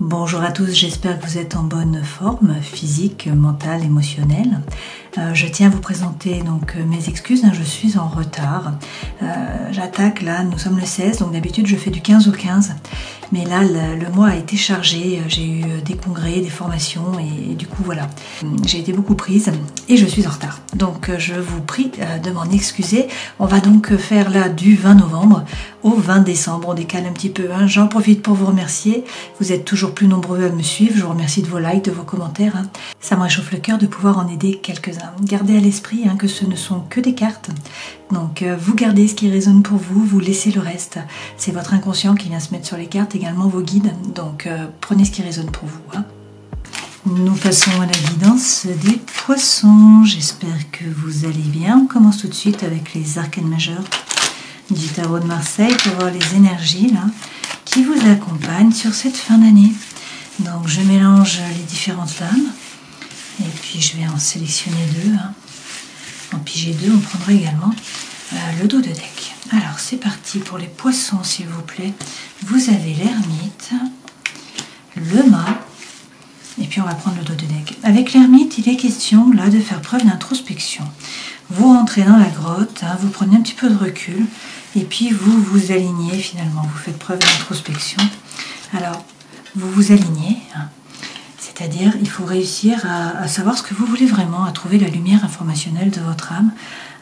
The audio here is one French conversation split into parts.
Bonjour à tous, j'espère que vous êtes en bonne forme physique, mentale, émotionnelle. Je tiens à vous présenter donc mes excuses, je suis en retard. J'attaque là, nous sommes le 16, donc d'habitude je fais du 15 au 15. Mais là, le mois a été chargé, j'ai eu des congrès, des formations et du coup voilà, j'ai été beaucoup prise et je suis en retard. Donc je vous prie de m'en excuser. On va donc faire là du 20 novembre au 20 décembre, on décale un petit peu. J'en profite pour vous remercier, vous êtes toujours plus nombreux à me suivre, je vous remercie de vos likes, de vos commentaires. Ça me réchauffe le cœur de pouvoir en aider quelques-uns. Gardez à l'esprit que ce ne sont que des cartes. Donc vous gardez ce qui résonne pour vous, vous laissez le reste. C'est votre inconscient qui vient se mettre sur les cartes, également vos guides. Donc prenez ce qui résonne pour vous. Nous passons à la guidance des poissons. J'espère que vous allez bien. On commence tout de suite avec les arcanes majeurs du tarot de Marseille pour voir les énergies là qui vous accompagnent sur cette fin d'année. Donc je mélange les différentes lames et puis je vais en sélectionner deux. En piger deux, on prendra également le dos de deck. Alors c'est parti pour les poissons s'il vous plaît. Vous avez l'ermite, le mât et puis on va prendre le dos de deck. Avec l'ermite, il est question là de faire preuve d'introspection. Vous rentrez dans la grotte, vous prenez un petit peu de recul et puis vous vous alignez finalement. Vous faites preuve d'introspection. Alors vous vous alignez. C'est-à-dire, il faut réussir à savoir ce que vous voulez vraiment, à trouver la lumière informationnelle de votre âme,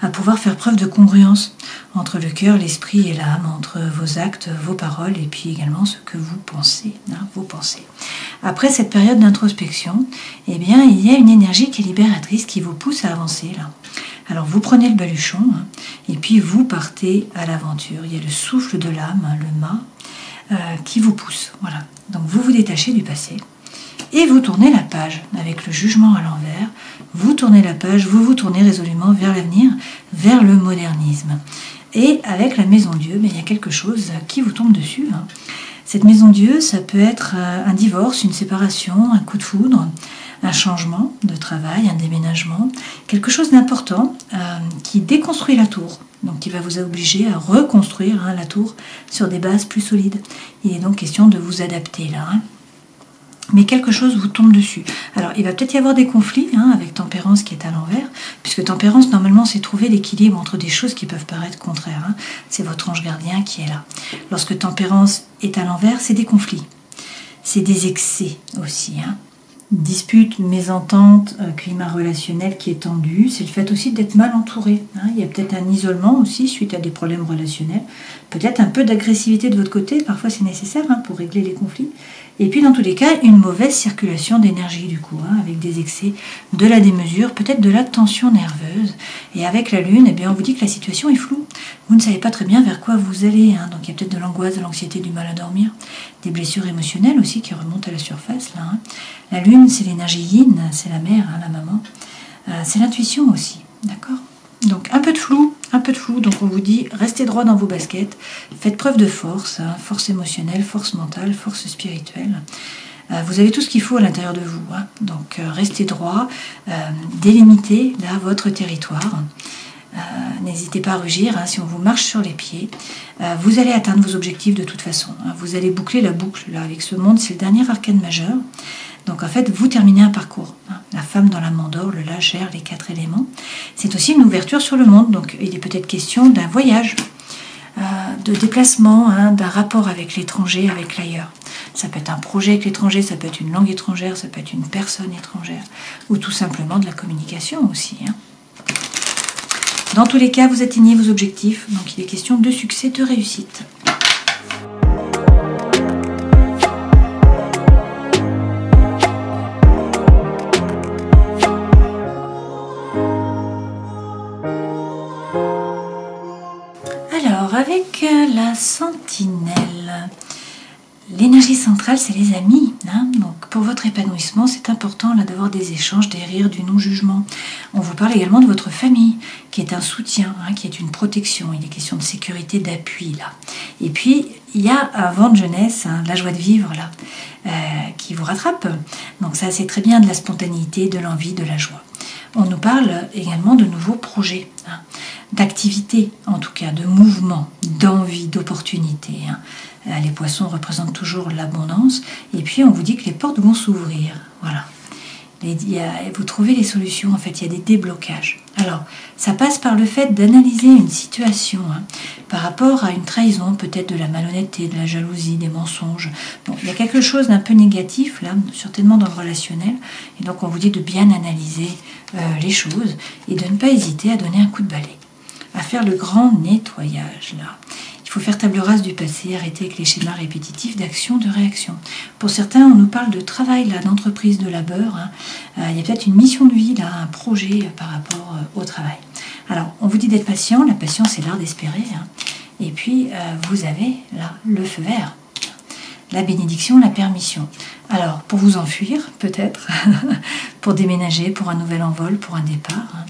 à pouvoir faire preuve de congruence entre le cœur, l'esprit et l'âme, entre vos actes, vos paroles et puis également ce que vous pensez, vos pensées. Après cette période d'introspection, eh bien, il y a une énergie qui est libératrice qui vous pousse à avancer là. Alors vous prenez le baluchon et puis vous partez à l'aventure. Il y a le souffle de l'âme, le mât, qui vous pousse. Voilà. Donc vous vous détachez du passé. Et vous tournez la page avec le jugement à l'envers. Vous tournez la page, vous vous tournez résolument vers l'avenir, vers le modernisme. Et avec la maison Dieu, il y a quelque chose qui vous tombe dessus. Cette maison Dieu, ça peut être un divorce, une séparation, un coup de foudre, un changement de travail, un déménagement, quelque chose d'important qui déconstruit la tour. Donc qui va vous obliger à reconstruire la tour sur des bases plus solides. Il est donc question de vous adapter là. Mais quelque chose vous tombe dessus. Alors, il va peut-être y avoir des conflits avec Tempérance qui est à l'envers, puisque Tempérance, normalement, c'est trouver l'équilibre entre des choses qui peuvent paraître contraires. C'est votre ange gardien qui est là. Lorsque Tempérance est à l'envers, c'est des conflits. C'est des excès aussi. Dispute, mésentente, climat relationnel qui est tendu. C'est le fait aussi d'être mal entouré. Il y a peut-être un isolement aussi suite à des problèmes relationnels. Peut-être un peu d'agressivité de votre côté. Parfois, c'est nécessaire pour régler les conflits. Et puis dans tous les cas, une mauvaise circulation d'énergie du coup, avec des excès, de la démesure, peut-être de la tension nerveuse. Et avec la lune, on vous dit que la situation est floue. Vous ne savez pas très bien vers quoi vous allez. Donc il y a peut-être de l'angoisse, de l'anxiété, du mal à dormir, des blessures émotionnelles aussi qui remontent à la surface. Là, La lune, c'est l'énergie yin, c'est la mère, la maman. C'est l'intuition aussi, d'accord ? Donc un peu de flou, donc on vous dit restez droit dans vos baskets, faites preuve de force, force émotionnelle, force mentale, force spirituelle. Vous avez tout ce qu'il faut à l'intérieur de vous, donc restez droit, délimitez là votre territoire. N'hésitez pas à rugir, si on vous marche sur les pieds, vous allez atteindre vos objectifs de toute façon. Vous allez boucler la boucle là avec ce monde, c'est le dernier arcane majeur. Donc en fait, vous terminez un parcours. La femme dans la mandore, le lâche, l'air, les 4 éléments. C'est aussi une ouverture sur le monde. Donc il est peut-être question d'un voyage, de déplacement, d'un rapport avec l'étranger, avec l'ailleurs. Ça peut être un projet avec l'étranger, ça peut être une langue étrangère, ça peut être une personne étrangère, ou tout simplement de la communication aussi. Dans tous les cas, vous atteignez vos objectifs. Donc il est question de succès, de réussite. Avec la sentinelle, l'énergie centrale, c'est les amis. Donc pour votre épanouissement, c'est important là d'avoir des échanges, des rires, du non-jugement. On vous parle également de votre famille, qui est un soutien, qui est une protection. Il est question de sécurité, d'appui là. Et puis il y a un vent de jeunesse, la joie de vivre là, qui vous rattrape. Donc ça, c'est très bien de la spontanéité, de l'envie, de la joie. On nous parle également de nouveaux projets. d'activité, en tout cas, de mouvement, d'envie, d'opportunité. Hein. Les poissons représentent toujours l'abondance. Et puis, on vous dit que les portes vont s'ouvrir. Voilà. Vous trouvez les solutions, en fait, il y a des déblocages. Alors, ça passe par le fait d'analyser une situation par rapport à une trahison, peut-être de la malhonnêteté, de la jalousie, des mensonges. Bon, il y a quelque chose d'un peu négatif, là, certainement dans le relationnel. Et donc, on vous dit de bien analyser les choses et de ne pas hésiter à donner un coup de balai, à faire le grand nettoyage, là. Il faut faire table rase du passé, arrêter avec les schémas répétitifs d'action, de réaction. Pour certains, on nous parle de travail, là, d'entreprise, de labeur. Il y a peut-être une mission de vie, là, un projet par rapport au travail. Alors, on vous dit d'être patient. La patience, c'est l'art d'espérer. Et puis, vous avez, là, le feu vert. La bénédiction, la permission. Alors, pour vous enfuir, peut-être, pour déménager, pour un nouvel envol, pour un départ,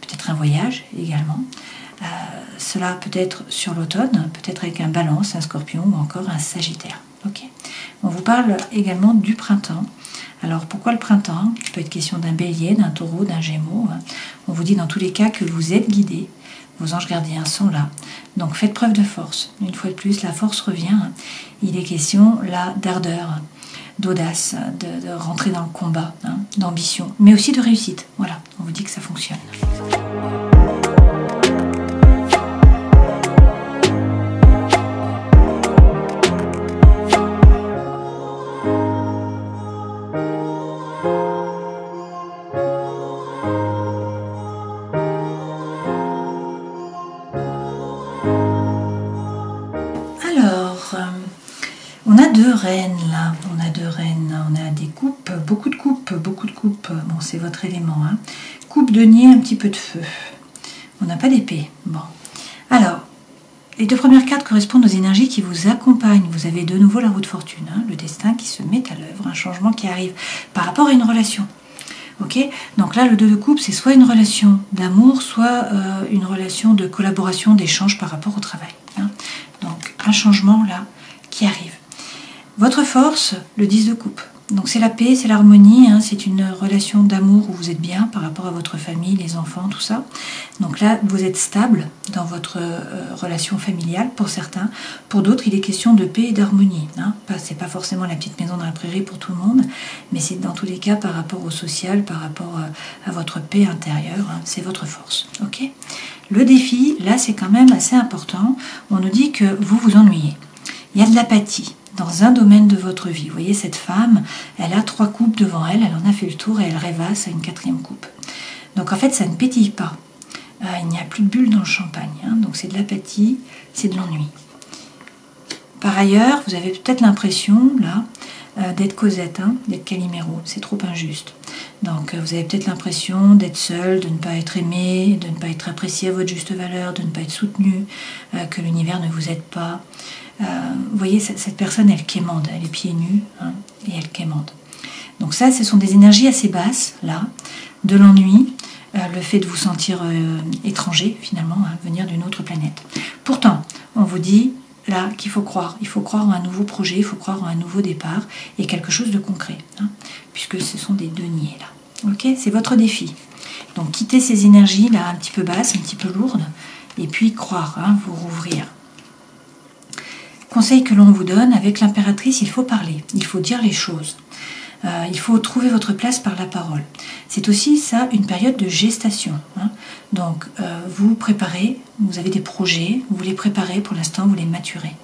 peut-être un voyage également. Cela peut être sur l'automne, peut-être avec un balance, un scorpion ou encore un sagittaire. Okay. On vous parle également du printemps. Alors pourquoi le printemps? Il peut être question d'un bélier, d'un taureau, d'un gémeaux. On vous dit dans tous les cas que vous êtes guidés. Vos anges gardiens sont là. Donc faites preuve de force. Une fois de plus, la force revient. Il est question là d'ardeur, d'audace, de rentrer dans le combat, d'ambition, mais aussi de réussite. Voilà, on vous dit que ça fonctionne. On a deux reines là, on a des coupes, beaucoup de coupes. Bon, c'est votre élément, Coupe, denier, un petit peu de feu. On n'a pas d'épée. Bon. Alors, les deux premières cartes correspondent aux énergies qui vous accompagnent. Vous avez de nouveau la roue de fortune, le destin qui se met à l'œuvre, un changement qui arrive par rapport à une relation. Ok, donc là, le 2 de coupe, c'est soit une relation d'amour, soit une relation de collaboration, d'échange par rapport au travail. Donc, un changement là qui arrive. Votre force, le 10 de coupe. Donc c'est la paix, c'est l'harmonie, c'est une relation d'amour où vous êtes bien par rapport à votre famille, les enfants, tout ça. Donc là, vous êtes stable dans votre relation familiale pour certains. Pour d'autres, il est question de paix et d'harmonie. C'est pas forcément la petite maison dans la prairie pour tout le monde, mais c'est dans tous les cas par rapport au social, par rapport à votre paix intérieure. C'est votre force. Ok ? Le défi, là, c'est quand même assez important. On nous dit que vous vous ennuyez. Il y a de l'apathie dans un domaine de votre vie. Vous voyez, cette femme, elle a 3 coupes devant elle, elle en a fait le tour et elle rêvasse à une 4e coupe. Donc en fait, ça ne pétille pas. Il n'y a plus de bulles dans le champagne. Donc c'est de l'apathie, c'est de l'ennui. Par ailleurs, vous avez peut-être l'impression, là, d'être Cosette, d'être Calimero. C'est trop injuste. Donc vous avez peut-être l'impression d'être seule, de ne pas être aimée, de ne pas être appréciée à votre juste valeur, de ne pas être soutenue, que l'univers ne vous aide pas. Vous voyez, cette personne, elle quémande, elle est pieds nus, et elle quémande. Donc ça, ce sont des énergies assez basses, là, de l'ennui, le fait de vous sentir étranger, finalement, venir d'une autre planète. Pourtant, on vous dit, là, qu'il faut croire. Il faut croire en un nouveau projet, il faut croire en un nouveau départ, et quelque chose de concret, puisque ce sont des deniers, là. Ok, c'est votre défi. Donc, quittez ces énergies, là, un petit peu basses, un petit peu lourdes, et puis croire, vous rouvrir. Conseil que l'on vous donne, avec l'impératrice, il faut parler, il faut dire les choses. Il faut trouver votre place par la parole. C'est aussi ça, une période de gestation. Donc, vous préparez, vous avez des projets, vous les préparez, pour l'instant, vous les maturez.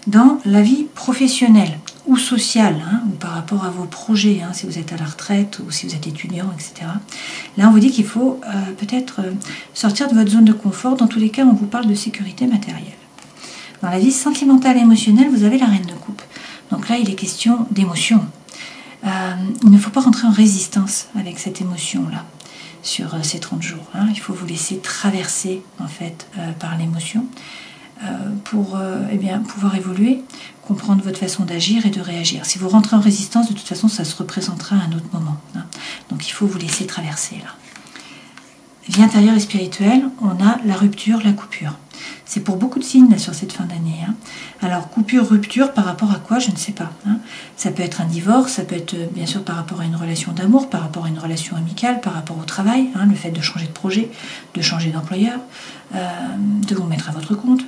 Dans la vie professionnelle ou sociale, ou par rapport à vos projets, si vous êtes à la retraite ou si vous êtes étudiant, etc. Là, on vous dit qu'il faut peut-être sortir de votre zone de confort. Dans tous les cas, on vous parle de sécurité matérielle. Dans la vie sentimentale et émotionnelle, vous avez la reine de coupe. Donc là, il est question d'émotion. Il ne faut pas rentrer en résistance avec cette émotion-là sur ces 30 jours. Il faut vous laisser traverser en fait par l'émotion pour pouvoir évoluer, comprendre votre façon d'agir et de réagir. Si vous rentrez en résistance, de toute façon, ça se représentera à un autre moment. Donc il faut vous laisser traverser là. Vie intérieure et spirituelle, on a la rupture, la coupure. C'est pour beaucoup de signes là, sur cette fin d'année. Hein. Alors, coupure, rupture, par rapport à quoi, je ne sais pas. Hein. Ça peut être un divorce, ça peut être bien sûr par rapport à une relation d'amour, par rapport à une relation amicale, par rapport au travail, hein, le fait de changer de projet, de changer d'employeur, de vous mettre à votre compte.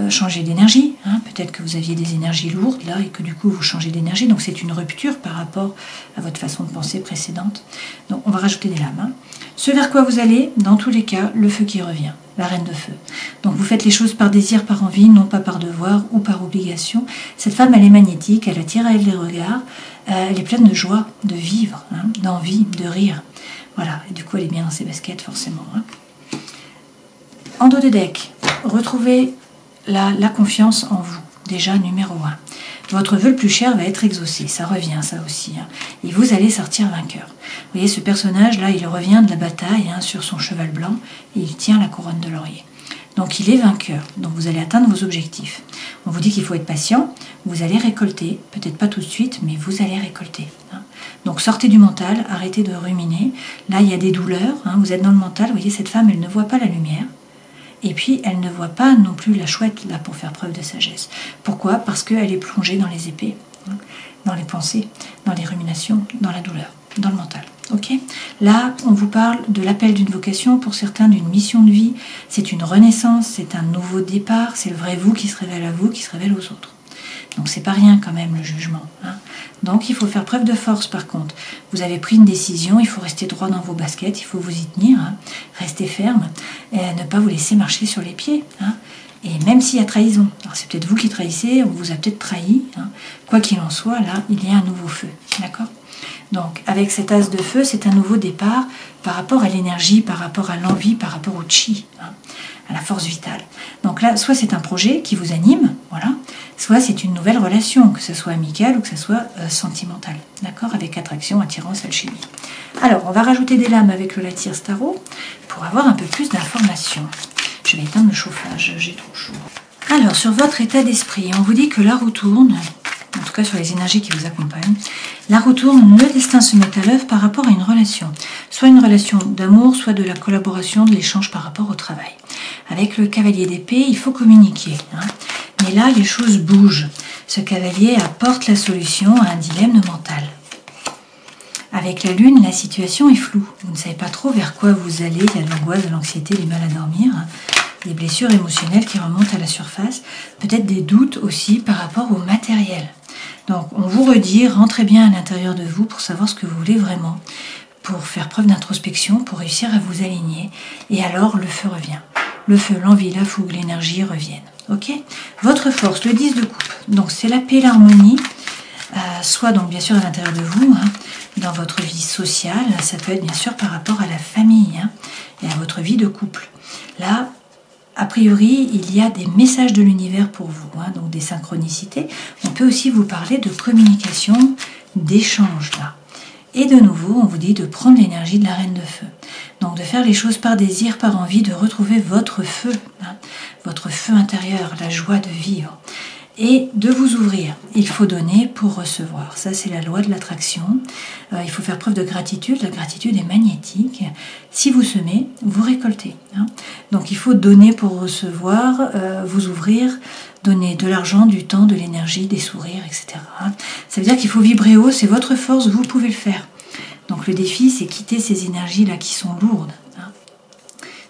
Changer d'énergie, hein. Peut-être que vous aviez des énergies lourdes là et que du coup vous changez d'énergie, donc c'est une rupture par rapport à votre façon de penser précédente. Donc on va rajouter des lames. Hein. Ce vers quoi vous allez, dans tous les cas, le feu qui revient, la reine de feu. Donc vous faites les choses par désir, par envie, non pas par devoir ou par obligation. Cette femme, elle est magnétique, elle attire à elle les regards, elle est pleine de joie, de vivre, hein, d'envie, de rire. Voilà, et du coup elle est bien dans ses baskets forcément. Hein. En dos de deck, retrouvez la confiance en vous, déjà numéro 1. Votre vœu le plus cher va être exaucé, ça revient ça aussi. Hein. Et vous allez sortir vainqueur. Vous voyez ce personnage là, il revient de la bataille hein, sur son cheval blanc et il tient la couronne de laurier. Donc il est vainqueur, donc vous allez atteindre vos objectifs. On vous dit qu'il faut être patient, vous allez récolter, peut-être pas tout de suite, mais vous allez récolter. Hein. Donc sortez du mental, arrêtez de ruminer. Là il y a des douleurs, hein, vous êtes dans le mental, vous voyez cette femme elle ne voit pas la lumière. Et puis, elle ne voit pas non plus la chouette là pour faire preuve de sagesse. Pourquoi? Parce qu'elle est plongée dans les épées, hein, dans les pensées, dans les ruminations, dans la douleur, dans le mental. Ok? Là, on vous parle de l'appel d'une vocation, pour certains d'une mission de vie. C'est une renaissance, c'est un nouveau départ, c'est le vrai vous qui se révèle à vous, qui se révèle aux autres. Donc c'est pas rien quand même le jugement. Hein. Donc il faut faire preuve de force par contre. Vous avez pris une décision, il faut rester droit dans vos baskets, il faut vous y tenir, hein. Rester ferme, et ne pas vous laisser marcher sur les pieds. Hein. Et même s'il y a trahison, alors c'est peut-être vous qui trahissez, on vous a peut-être trahi, hein. Quoi qu'il en soit, là il y a un nouveau feu. D'accord ? Donc avec cet as de feu, c'est un nouveau départ par rapport à l'énergie, par rapport à l'envie, par rapport au chi, hein, à la force vitale. Donc là, soit c'est un projet qui vous anime, voilà, soit c'est une nouvelle relation, que ce soit amicale ou que ce soit sentimentale, d'accord, avec attraction, attirance, alchimie. Alors, on va rajouter des lames avec le Latyr Tarot pour avoir un peu plus d'informations. Je vais éteindre le chauffage, j'ai trop chaud. Alors, sur votre état d'esprit, on vous dit que la roue tourne, en tout cas sur les énergies qui vous accompagnent, la roue tourne, le destin se met à l'œuvre par rapport à une relation. Soit une relation d'amour, soit de la collaboration, de l'échange par rapport au travail. Avec le cavalier d'épée, il faut communiquer. Hein. Mais là, les choses bougent. Ce cavalier apporte la solution à un dilemme mental. Avec la lune, la situation est floue. Vous ne savez pas trop vers quoi vous allez. Il y a de l'angoisse, de l'anxiété, du mal à dormir. Hein. Des blessures émotionnelles qui remontent à la surface. Peut-être des doutes aussi par rapport au matériel. Donc, on vous redit, rentrez bien à l'intérieur de vous pour savoir ce que vous voulez vraiment, pour faire preuve d'introspection, pour réussir à vous aligner. Et alors, le feu revient. Le feu, l'envie, la fougue, l'énergie reviennent. Ok ? Votre force, le 10 de coupe. Donc, c'est la paix, l'harmonie, soit donc bien sûr à l'intérieur de vous, hein, dans votre vie sociale, ça peut être bien sûr par rapport à la famille hein, et à votre vie de couple. Là, a priori, il y a des messages de l'univers pour vous, hein, donc des synchronicités. On peut aussi vous parler de communication, d'échange là. Et de nouveau, on vous dit de prendre l'énergie de la reine de feu. Donc de faire les choses par désir, par envie, de retrouver votre feu, hein, votre feu intérieur, la joie de vivre. Et de vous ouvrir. Il faut donner pour recevoir. Ça, c'est la loi de l'attraction. Il faut faire preuve de gratitude. La gratitude est magnétique. Si vous semez, vous récoltez. Hein. Donc, il faut donner pour recevoir, vous ouvrir, donner de l'argent, du temps, de l'énergie, des sourires, etc. Hein. Ça veut dire qu'il faut vibrer haut. C'est votre force, vous pouvez le faire. Donc, le défi, c'est quitter ces énergies-là qui sont lourdes. Hein.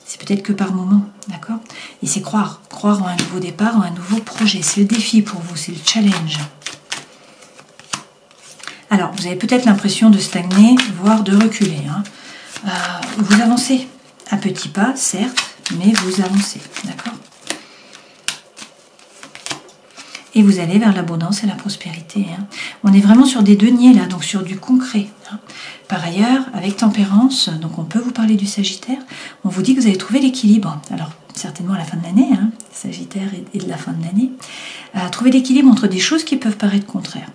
C'est peut-être que par moment, d'accord ? Et c'est croire en un nouveau départ, en un nouveau projet. C'est le défi pour vous, c'est le challenge. Alors, vous avez peut-être l'impression de stagner, voire de reculer. Hein. Vous avancez à petits pas, certes, mais vous avancez, d'accord ? Et vous allez vers l'abondance et la prospérité. Hein. On est vraiment sur des deniers là, donc sur du concret. Hein. Par ailleurs, avec tempérance, donc on peut vous parler du Sagittaire, on vous dit que vous allez trouver l'équilibre. Alors, certainement à la fin de l'année, hein, Sagittaire et de la fin de l'année. Trouver l'équilibre entre des choses qui peuvent paraître contraires.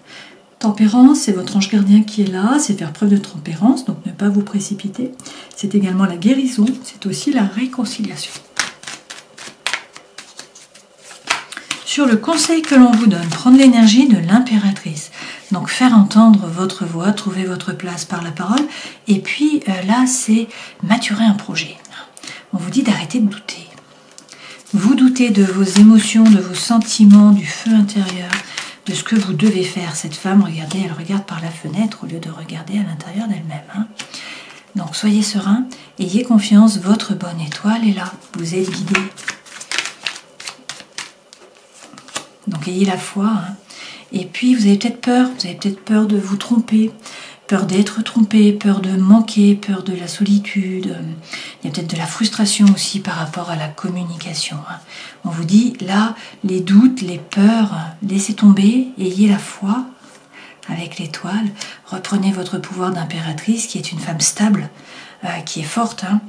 Tempérance, c'est votre ange gardien qui est là, c'est faire preuve de tempérance, donc ne pas vous précipiter. C'est également la guérison, c'est aussi la réconciliation. Sur le conseil que l'on vous donne, prendre l'énergie de l'impératrice. Donc faire entendre votre voix, trouver votre place par la parole. Et puis là, c'est maturer un projet. On vous dit d'arrêter de douter. Vous doutez de vos émotions, de vos sentiments, du feu intérieur, de ce que vous devez faire. Cette femme, regardez, elle regarde par la fenêtre au lieu de regarder à l'intérieur d'elle-même. Hein. Donc soyez serein, ayez confiance, votre bonne étoile est là, vous êtes guidé. Donc ayez la foi. Hein. Et puis vous avez peut-être peur de vous tromper, peur d'être trompé, peur de manquer, peur de la solitude. Il y a peut-être de la frustration aussi par rapport à la communication. Hein. On vous dit, là, les doutes, les peurs, laissez tomber, ayez la foi avec l'étoile. Reprenez votre pouvoir d'impératrice qui est une femme stable, qui est forte, hein,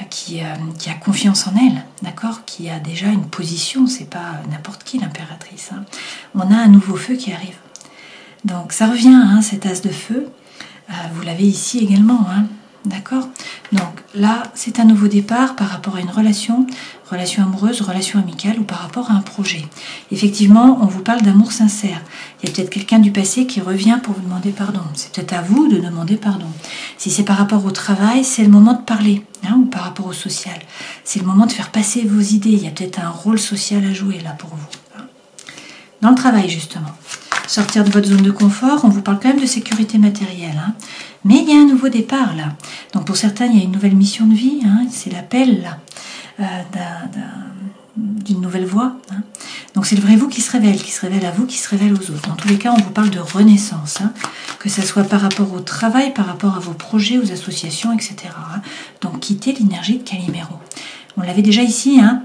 qui a confiance en elle, d'accord, qui a déjà une position, c'est pas n'importe qui l'impératrice. Hein. On a un nouveau feu qui arrive. Donc ça revient, hein, cet as de feu. Vous l'avez ici également, hein, d'accord. Donc là, c'est un nouveau départ par rapport à une relation amoureuse, relation amicale ou par rapport à un projet. Effectivement, on vous parle d'amour sincère. Il y a peut-être quelqu'un du passé qui revient pour vous demander pardon. C'est peut-être à vous de demander pardon. Si c'est par rapport au travail, c'est le moment de parler, hein, ou par rapport au social. C'est le moment de faire passer vos idées. Il y a peut-être un rôle social à jouer là pour vous. Hein. Dans le travail, justement. Sortir de votre zone de confort, on vous parle quand même de sécurité matérielle. Hein. Mais il y a un nouveau départ là. Donc pour certains, il y a une nouvelle mission de vie. Hein. C'est l'appel là. D'une nouvelle voie. Hein. Donc c'est le vrai vous qui se révèle à vous, qui se révèle aux autres. Dans tous les cas, on vous parle de renaissance, hein, que ce soit par rapport au travail, par rapport à vos projets, aux associations, etc. Hein. Donc quittez l'énergie de Calimero. On l'avait déjà ici, hein,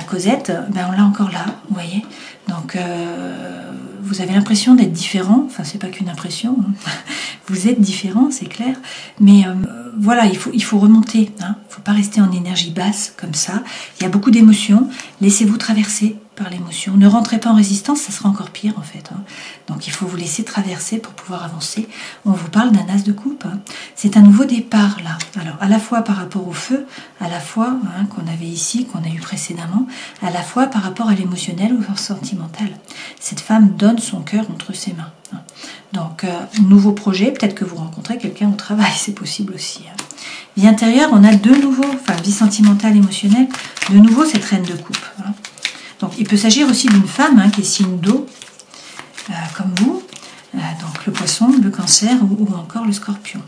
Cosette, ben on l'a encore là, vous voyez. Donc vous avez l'impression d'être différent, enfin c'est pas qu'une impression, hein. Vous êtes différent, c'est clair, mais voilà, il faut remonter, hein. Il ne faut pas rester en énergie basse comme ça. Il y a beaucoup d'émotions, laissez-vous traverser par l'émotion. Ne rentrez pas en résistance, ça sera encore pire en fait. Hein. Donc il faut vous laisser traverser pour pouvoir avancer. On vous parle d'un as de coupe. Hein. C'est un nouveau départ là. Alors à la fois par rapport au feu, à la fois hein, qu'on avait ici, qu'on a eu précédemment, à la fois par rapport à l'émotionnel ou au sentimental. Cette femme donne son cœur entre ses mains. Hein. Donc nouveau projet, peut-être que vous rencontrez quelqu'un au travail, c'est possible aussi. Hein. Vie intérieure, on a de nouveau, enfin vie sentimentale, émotionnelle, de nouveau cette reine de coupe. Hein. Donc il peut s'agir aussi d'une femme hein, qui est signe d'eau, comme vous, donc le poisson, le cancer ou encore le scorpion.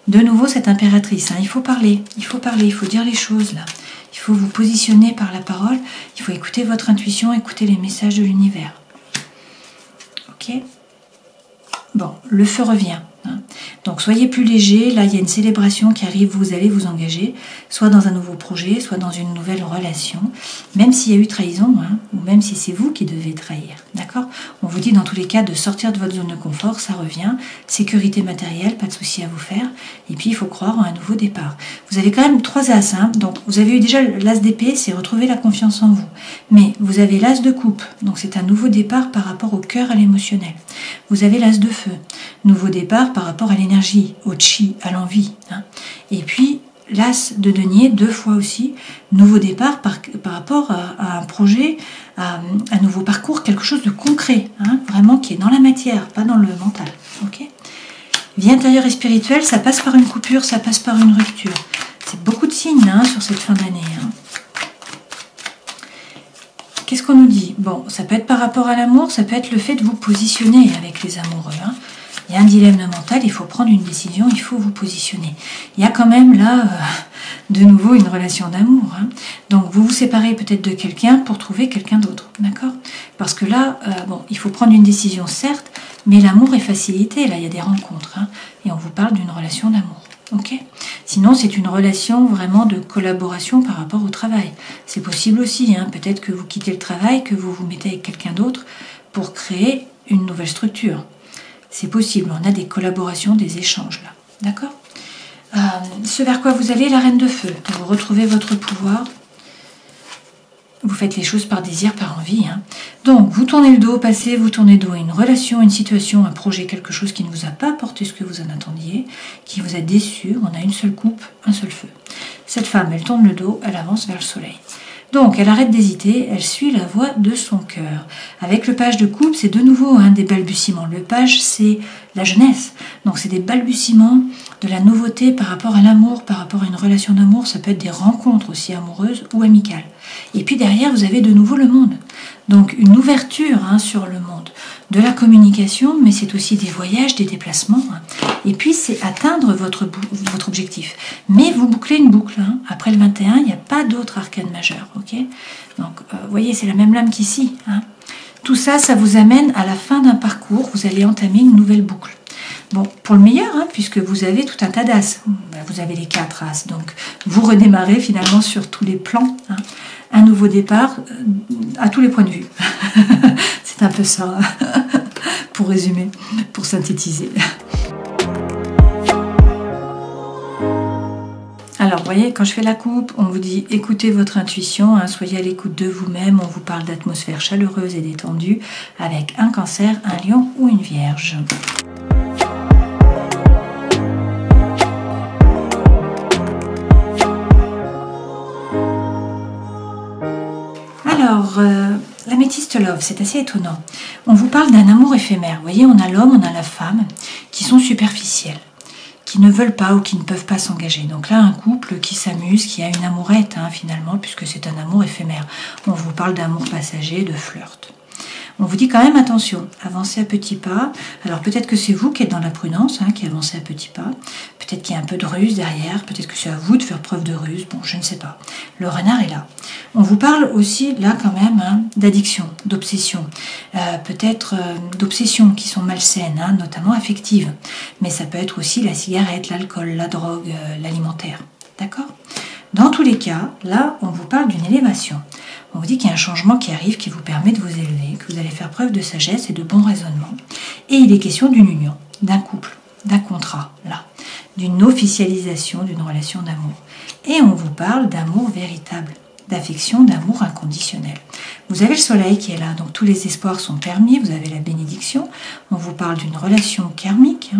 De nouveau cette impératrice, hein, il faut parler, il faut dire les choses là. Il faut vous positionner par la parole, il faut écouter votre intuition, écouter les messages de l'univers. Ok ? Bon, le feu revient. Hein. Donc soyez plus léger, là il y a une célébration qui arrive, vous allez vous engager, soit dans un nouveau projet, soit dans une nouvelle relation, même s'il y a eu trahison, hein, ou même si c'est vous qui devez trahir, d'accord? On vous dit dans tous les cas de sortir de votre zone de confort, ça revient, sécurité matérielle, pas de souci à vous faire, et puis il faut croire en un nouveau départ. Vous avez quand même 3 as, hein, donc vous avez eu déjà l'as d'épée, c'est retrouver la confiance en vous, mais vous avez l'as de coupe, donc c'est un nouveau départ par rapport au cœur, à l'émotionnel. Vous avez l'as de feu, nouveau départ par rapport à l'énergie, au chi, à l'envie. Hein. Et puis, l'as de denier, 2 fois aussi, nouveau départ par rapport à un projet, à un nouveau parcours, quelque chose de concret, hein, vraiment qui est dans la matière, pas dans le mental. Okay ? Vie intérieure et spirituelle, ça passe par une coupure, ça passe par une rupture. C'est beaucoup de signes hein, sur cette fin d'année. Hein. Qu'est-ce qu'on nous dit? Bon, ça peut être par rapport à l'amour, ça peut être le fait de vous positionner avec les amoureux. Hein. Il y a un dilemme mental, il faut prendre une décision, il faut vous positionner. Il y a quand même là, de nouveau, une relation d'amour. Hein. Donc vous vous séparez peut-être de quelqu'un pour trouver quelqu'un d'autre, d'accord? Parce que là, bon, il faut prendre une décision, certes, mais l'amour est facilité, là, il y a des rencontres. Hein, et on vous parle d'une relation d'amour. Okay. Sinon, c'est une relation vraiment de collaboration par rapport au travail. C'est possible aussi, hein, peut-être que vous quittez le travail, que vous vous mettez avec quelqu'un d'autre pour créer une nouvelle structure. C'est possible, on a des collaborations, des échanges là, d'accord? Ce vers quoi vous allez, la reine de feu, vous retrouvez votre pouvoir, vous faites les choses par désir, par envie. Hein. Donc, vous tournez le dos au passé, vous tournez le dos à une relation, une situation, un projet, quelque chose qui ne vous a pas apporté ce que vous en attendiez, qui vous a déçu, on a une seule coupe, un seul feu. Cette femme, elle tourne le dos, elle avance vers le soleil. Donc, elle arrête d'hésiter, elle suit la voie de son cœur. Avec le page de coupe, c'est de nouveau des balbutiements. Le page, c'est la jeunesse. Donc, c'est des balbutiements de la nouveauté par rapport à l'amour, par rapport à une relation d'amour. Ça peut être des rencontres aussi amoureuses ou amicales. Et puis derrière, vous avez de nouveau le monde. Donc, une ouverture sur le monde. De la communication, mais c'est aussi des voyages, des déplacements. Et puis, c'est atteindre votre objectif. Mais vous bouclez une boucle. Après le 21, il n'y a pas d'autre arcane majeur. Okay, donc, vous voyez, c'est la même lame qu'ici. Tout ça, ça vous amène à la fin d'un parcours. Vous allez entamer une nouvelle boucle. Bon, pour le meilleur, puisque vous avez tout un tas d'as. Vous avez les 4 as. Donc, vous redémarrez finalement sur tous les plans. Un nouveau départ à tous les points de vue. C'est un peu ça, pour résumer, pour synthétiser. Alors, vous voyez, quand je fais la coupe, on vous dit écoutez votre intuition, soyez à l'écoute de vous-même. On vous parle d'atmosphère chaleureuse et détendue avec un cancer, un lion ou une vierge. Alors, l'améthyste love, c'est assez étonnant. On vous parle d'un amour éphémère. Vous voyez, on a l'homme, on a la femme qui sont superficiels, qui ne veulent pas ou qui ne peuvent pas s'engager. Donc là, un couple qui s'amuse, qui a une amourette finalement, puisque c'est un amour éphémère. On vous parle d'amour passager, de flirt. On vous dit quand même attention, avancez à petits pas. Alors peut-être que c'est vous qui êtes dans la prudence, qui avancez à petits pas. Peut-être qu'il y a un peu de ruse derrière. Peut-être que c'est à vous de faire preuve de ruse. Bon, je ne sais pas. Le renard est là. On vous parle aussi là quand même d'addiction, d'obsession. Peut-être d'obsessions qui sont malsaines, notamment affectives. Mais ça peut être aussi la cigarette, l'alcool, la drogue, l'alimentaire. D'accord ? Dans tous les cas, là, on vous parle d'une élévation. On vous dit qu'il y a un changement qui arrive, qui vous permet de vous élever, que vous allez faire preuve de sagesse et de bon raisonnement. Et il est question d'une union, d'un couple, d'un contrat, là, d'une officialisation d'une relation d'amour. Et on vous parle d'amour véritable, d'affection, d'amour inconditionnel. Vous avez le soleil qui est là, donc tous les espoirs sont permis, vous avez la bénédiction. On vous parle d'une relation karmique,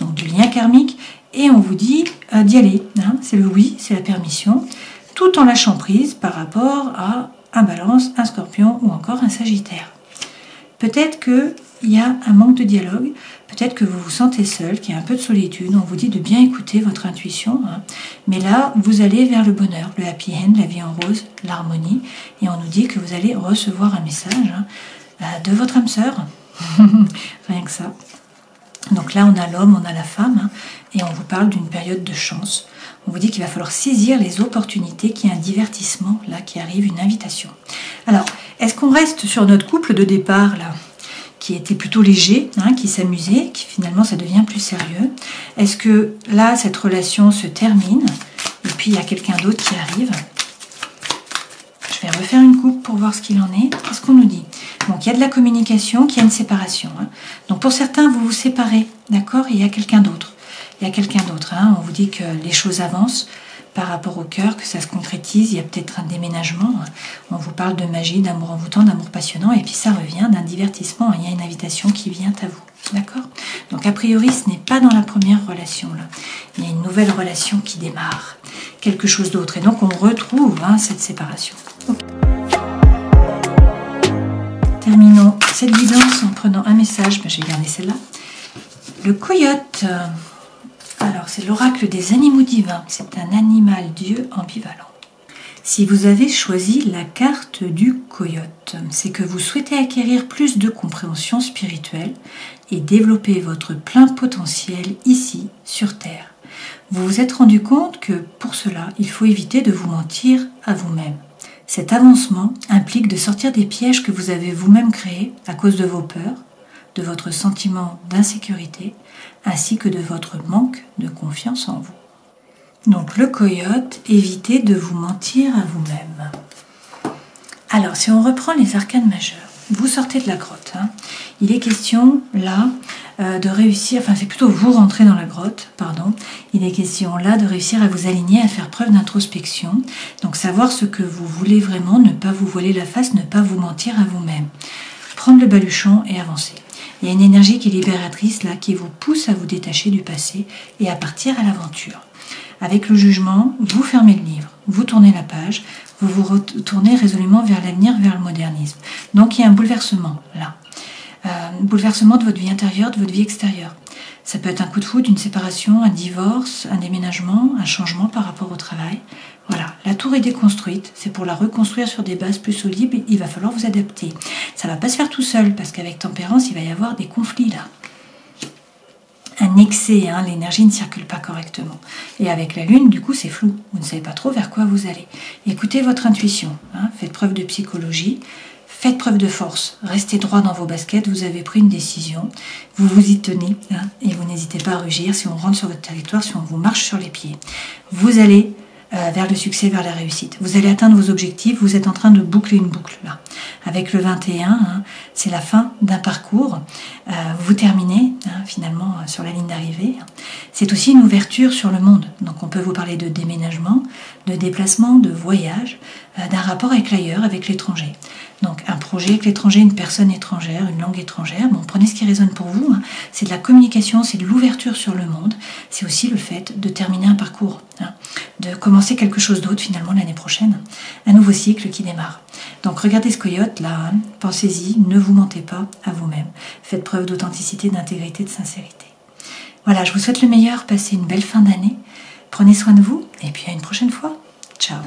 donc du lien karmique, et on vous dit d'y aller. C'est le oui, c'est la permission, tout en lâchant prise par rapport à un Balance, un Scorpion ou encore un Sagittaire. Peut-être qu'il y a un manque de dialogue, peut-être que vous vous sentez seul, qu'il y a un peu de solitude. On vous dit de bien écouter votre intuition, mais là, vous allez vers le bonheur, le happy end, la vie en rose, l'harmonie, et on nous dit que vous allez recevoir un message de votre âme sœur. Rien que ça. Donc là, on a l'homme, on a la femme, et on vous parle d'une période de chance. On vous dit qu'il va falloir saisir les opportunités, qu'il y a un divertissement, là, qui arrive, une invitation. Alors, est-ce qu'on reste sur notre couple de départ, là, qui était plutôt léger, qui s'amusait, qui finalement, ça devient plus sérieux? Est-ce que là, cette relation se termine, et puis il y a quelqu'un d'autre qui arrive? Je vais refaire une coupe pour voir ce qu'il en est. Qu'est-ce qu'on nous dit? Donc, il y a de la communication, qu'il y a une séparation. Donc, pour certains, vous vous séparez, d'accord? Et il y a quelqu'un d'autre. Il y a quelqu'un d'autre. On vous dit que les choses avancent par rapport au cœur, que ça se concrétise. Il y a peut-être un déménagement. On vous parle de magie, d'amour envoûtant, d'amour passionnant. Et puis, ça revient d'un divertissement. Il y a une invitation qui vient à vous. D'accord? Donc, a priori, ce n'est pas dans la première relation, là. Il y a une nouvelle relation qui démarre. Quelque chose d'autre. Et donc, on retrouve cette séparation. Okay. Terminons cette guidance en prenant un message. Je vais garder celle-là. Le coyote. Alors, c'est l'oracle des animaux divins. C'est un animal dieu ambivalent. Si vous avez choisi la carte du coyote, c'est que vous souhaitez acquérir plus de compréhension spirituelle et développer votre plein potentiel ici, sur Terre. Vous vous êtes rendu compte que pour cela, il faut éviter de vous mentir à vous-même. Cet avancement implique de sortir des pièges que vous avez vous-même créés à cause de vos peurs, de votre sentiment d'insécurité, ainsi que de votre manque de confiance en vous. Donc le coyote, évitez de vous mentir à vous-même. Alors, si on reprend les arcanes majeurs, vous sortez de la grotte. Il est question, là, de réussir, enfin c'est plutôt vous rentrez dans la grotte, pardon. Il est question, là, de réussir à vous aligner, à faire preuve d'introspection. Donc savoir ce que vous voulez vraiment, ne pas vous voiler la face, ne pas vous mentir à vous-même. Prendre le baluchon et avancer. Il y a une énergie qui est libératrice, là, qui vous pousse à vous détacher du passé et à partir à l'aventure. Avec le jugement, vous fermez le livre, vous tournez la page, vous vous retournez résolument vers l'avenir, vers le modernisme. Donc il y a un bouleversement là. Bouleversement de votre vie intérieure, de votre vie extérieure. Ça peut être un coup de foudre, une séparation, un divorce, un déménagement, un changement par rapport au travail. Voilà, la tour est déconstruite, c'est pour la reconstruire sur des bases plus solides, il va falloir vous adapter. Ça ne va pas se faire tout seul, parce qu'avec tempérance, il va y avoir des conflits là. Un excès, hein, l'énergie ne circule pas correctement. Et avec la lune, du coup, c'est flou. Vous ne savez pas trop vers quoi vous allez. Écoutez votre intuition, hein, faites preuve de psychologie. Faites preuve de force, restez droit dans vos baskets, vous avez pris une décision, vous vous y tenez, hein, et vous n'hésitez pas à rugir si on rentre sur votre territoire, si on vous marche sur les pieds. Vous allez vers le succès, vers la réussite. Vous allez atteindre vos objectifs, vous êtes en train de boucler une boucle là. Avec le 21, hein, c'est la fin d'un parcours, vous terminez finalement sur la ligne d'arrivée. C'est aussi une ouverture sur le monde, donc on peut vous parler de déménagement, de déplacement, de voyage, d'un rapport avec l'ailleurs, avec l'étranger. Donc un projet avec l'étranger, une personne étrangère, une langue étrangère, bon, prenez ce qui résonne pour vous, hein. C'est de la communication, c'est de l'ouverture sur le monde, c'est aussi le fait de terminer un parcours, hein, de commencer quelque chose d'autre finalement l'année prochaine, un nouveau cycle qui démarre. Donc regardez ce coyote là, hein, pensez-y, ne vous mentez pas à vous-même, faites preuve d'authenticité, d'intégrité, de sincérité. Voilà, je vous souhaite le meilleur, passez une belle fin d'année, prenez soin de vous et puis à une prochaine fois. Ciao.